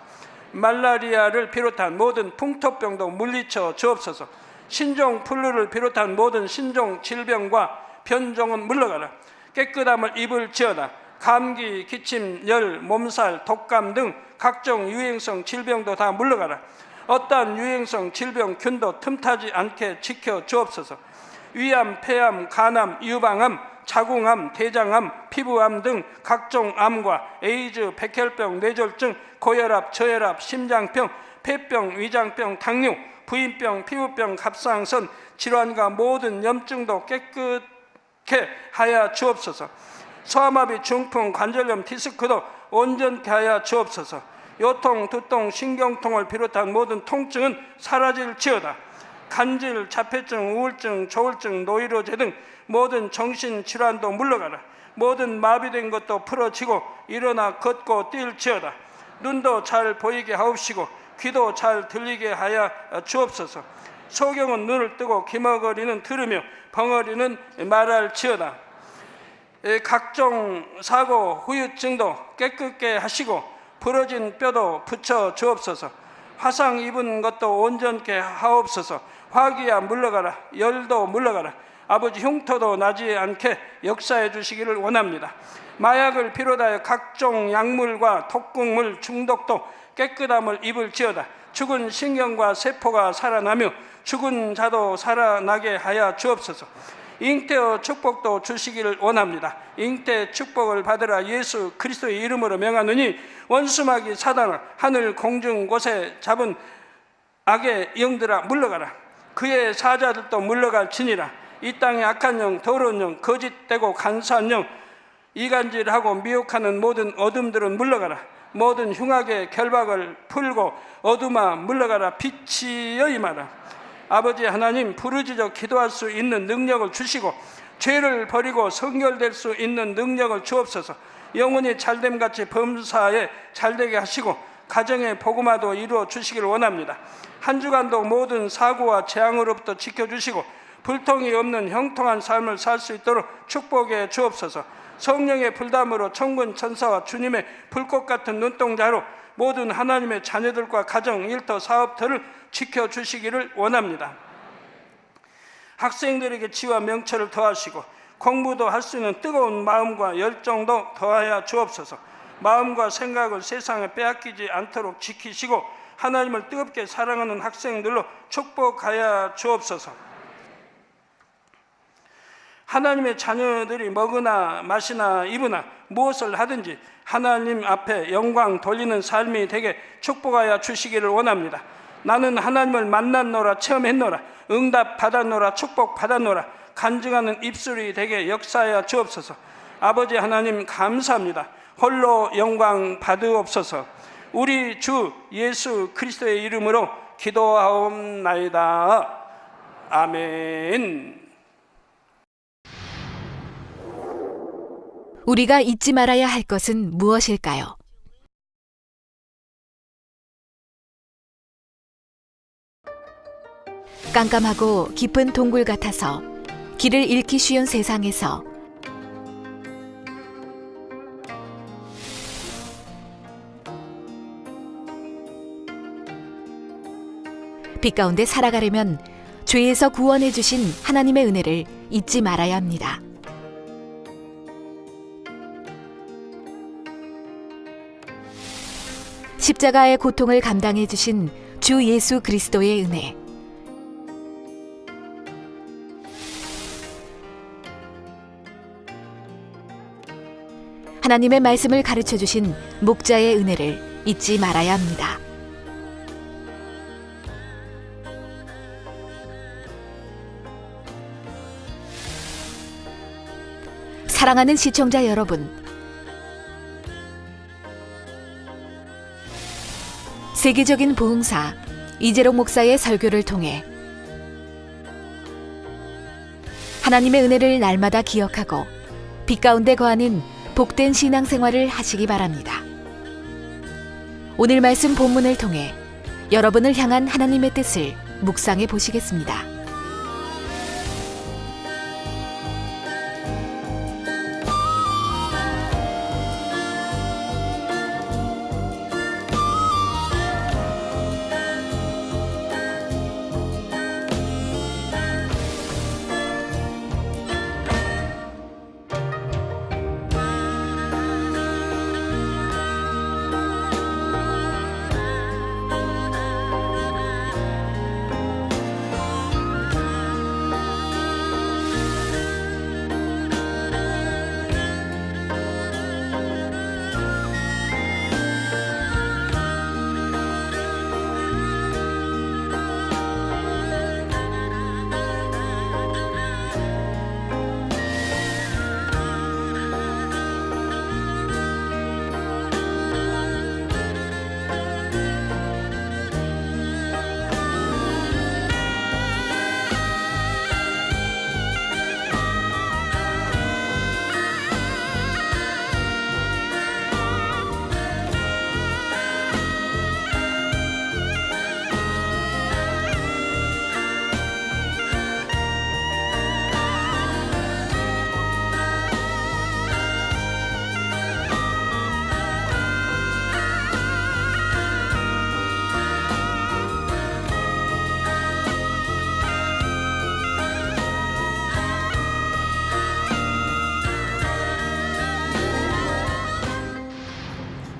말라리아를 비롯한 모든 풍토병도 물리쳐 주옵소서. 신종 플루를 비롯한 모든 신종 질병과 변종은 물러가라. 깨끗함을 입을지어다. 감기, 기침, 열, 몸살, 독감 등 각종 유행성 질병도 다 물러가라. 어떠한 유행성 질병 균도 틈타지 않게 지켜 주옵소서. 위암, 폐암, 간암, 유방암, 자궁암, 대장암, 피부암 등 각종 암과 에이즈, 백혈병, 뇌졸중, 고혈압, 저혈압, 심장병, 폐병, 위장병, 당뇨, 부인병, 피부병, 갑상선 질환과 모든 염증도 깨끗게 하여 주옵소서. 소아마비, 중풍, 관절염, 디스크도 온전케 하여 주옵소서. 요통, 두통, 신경통을 비롯한 모든 통증은 사라질지어다. 간질, 자폐증, 우울증, 조울증, 노이로제 등 모든 정신질환도 물러가라. 모든 마비된 것도 풀어지고 일어나 걷고 뛸지어다. 눈도 잘 보이게 하옵시고 귀도 잘 들리게 하여 주옵소서. 소경은 눈을 뜨고 기머거리는 들으며 벙어리는 말할지어다. 각종 사고, 후유증도 깨끗게 하시고 부러진 뼈도 붙여 주옵소서. 화상 입은 것도 온전케 하옵소서. 화기야 물러가라. 열도 물러가라. 아버지 흉터도 나지 않게 역사해 주시기를 원합니다. 마약을 비롯하여 각종 약물과 독극물 중독도 깨끗함을 입을지어다. 죽은 신경과 세포가 살아나며 죽은 자도 살아나게 하여 주옵소서. 잉태의 축복도 주시기를 원합니다. 잉태 축복을 받으라. 예수 그리스도의 이름으로 명하노니 원수마귀 사단을 하늘 공중 곳에 잡은 악의 영들아 물러가라. 그의 사자들도 물러갈지니라. 이 땅의 악한 영, 더러운 영, 거짓되고 간사한 영, 이간질하고 미혹하는 모든 어둠들은 물러가라. 모든 흉악의 결박을 풀고 어둠아 물러가라. 빛이여 임하라. 아버지 하나님, 부르짖어 기도할 수 있는 능력을 주시고 죄를 버리고 성결될 수 있는 능력을 주옵소서. 영혼이 잘됨같이 범사에 잘되게 하시고 가정의 복음화도 이루어 주시기를 원합니다. 한 주간도 모든 사고와 재앙으로부터 지켜주시고 불통이 없는 형통한 삶을 살 수 있도록 축복해 주옵소서. 성령의 불담으로 천군 천사와 주님의 불꽃 같은 눈동자로 모든 하나님의 자녀들과 가정, 일터, 사업터를 지켜주시기를 원합니다. 학생들에게 지와 명철을 더하시고 공부도 할 수 있는 뜨거운 마음과 열정도 더하여 주옵소서. 마음과 생각을 세상에 빼앗기지 않도록 지키시고 하나님을 뜨겁게 사랑하는 학생들로 축복하여 주옵소서. 하나님의 자녀들이 먹으나 마시나 입으나 무엇을 하든지 하나님 앞에 영광 돌리는 삶이 되게 축복하여 주시기를 원합니다. 나는 하나님을 만났노라, 체험했노라, 응답 받았노라, 축복 받았노라, 간증하는 입술이 되게 역사하여 주옵소서. 아버지 하나님 감사합니다. 홀로 영광 받으옵소서. 우리 주 예수 그리스도의 이름으로 기도하옵나이다. 아멘. 우리가 잊지 말아야 할 것은 무엇일까요? 깜깜하고 깊은 동굴 같아서 길을 잃기 쉬운 세상에서 빛 가운데 살아가려면 죄에서 구원해 주신 하나님의 은혜를 잊지 말아야 합니다. 십자가의 고통을 감당해 주신 주 예수 그리스도의 은혜, 하나님의 말씀을 가르쳐 주신 목자의 은혜를 잊지 말아야 합니다. 사랑하는 시청자 여러분, 세계적인 부흥사 이재록 목사의 설교를 통해 하나님의 은혜를 날마다 기억하고 빛 가운데 거하는 복된 신앙생활을 하시기 바랍니다. 오늘 말씀 본문을 통해 여러분을 향한 하나님의 뜻을 묵상해 보시겠습니다.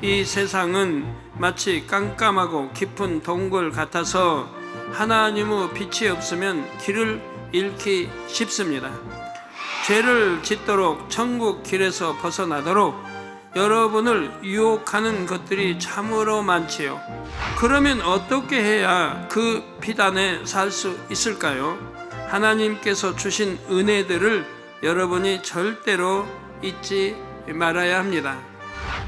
이 세상은 마치 깜깜하고 깊은 동굴 같아서 하나님의 빛이 없으면 길을 잃기 쉽습니다. 죄를 짓도록 천국 길에서 벗어나도록 여러분을 유혹하는 것들이 참으로 많지요. 그러면 어떻게 해야 그 빛 안에 살 수 있을까요? 하나님께서 주신 은혜들을 여러분이 절대로 잊지 말아야 합니다.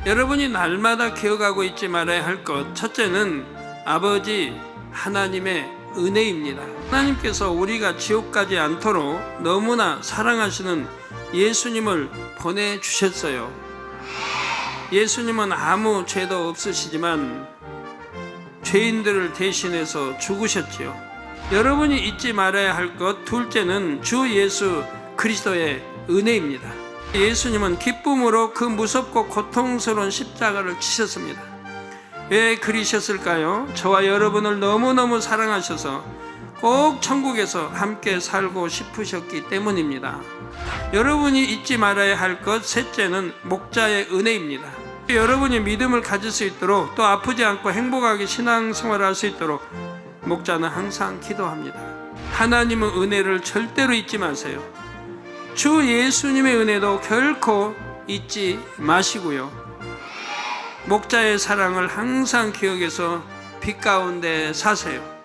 여러분이 날마다 기억하고 잊지 말아야 할 것, 첫째는 아버지 하나님의 은혜입니다. 하나님께서 우리가 지옥 가지 않도록 너무나 사랑하시는 예수님을 보내주셨어요. 예수님은 아무 죄도 없으시지만 죄인들을 대신해서 죽으셨지요. 여러분이 잊지 말아야 할 것, 둘째는 주 예수 그리스도의 은혜입니다. 예수님은 기쁨으로 그 무섭고 고통스러운 십자가를 지셨습니다. 왜 그리셨을까요? 저와 여러분을 너무너무 사랑하셔서 꼭 천국에서 함께 살고 싶으셨기 때문입니다. 여러분이 잊지 말아야 할 것 셋째는 목자의 은혜입니다. 여러분이 믿음을 가질 수 있도록 또 아프지 않고 행복하게 신앙생활을 할 수 있도록 목자는 항상 기도합니다. 하나님의 은혜를 절대로 잊지 마세요. 주 예수님의 은혜도 결코 잊지 마시고요. 목자의 사랑을 항상 기억해서 빛 가운데 사세요.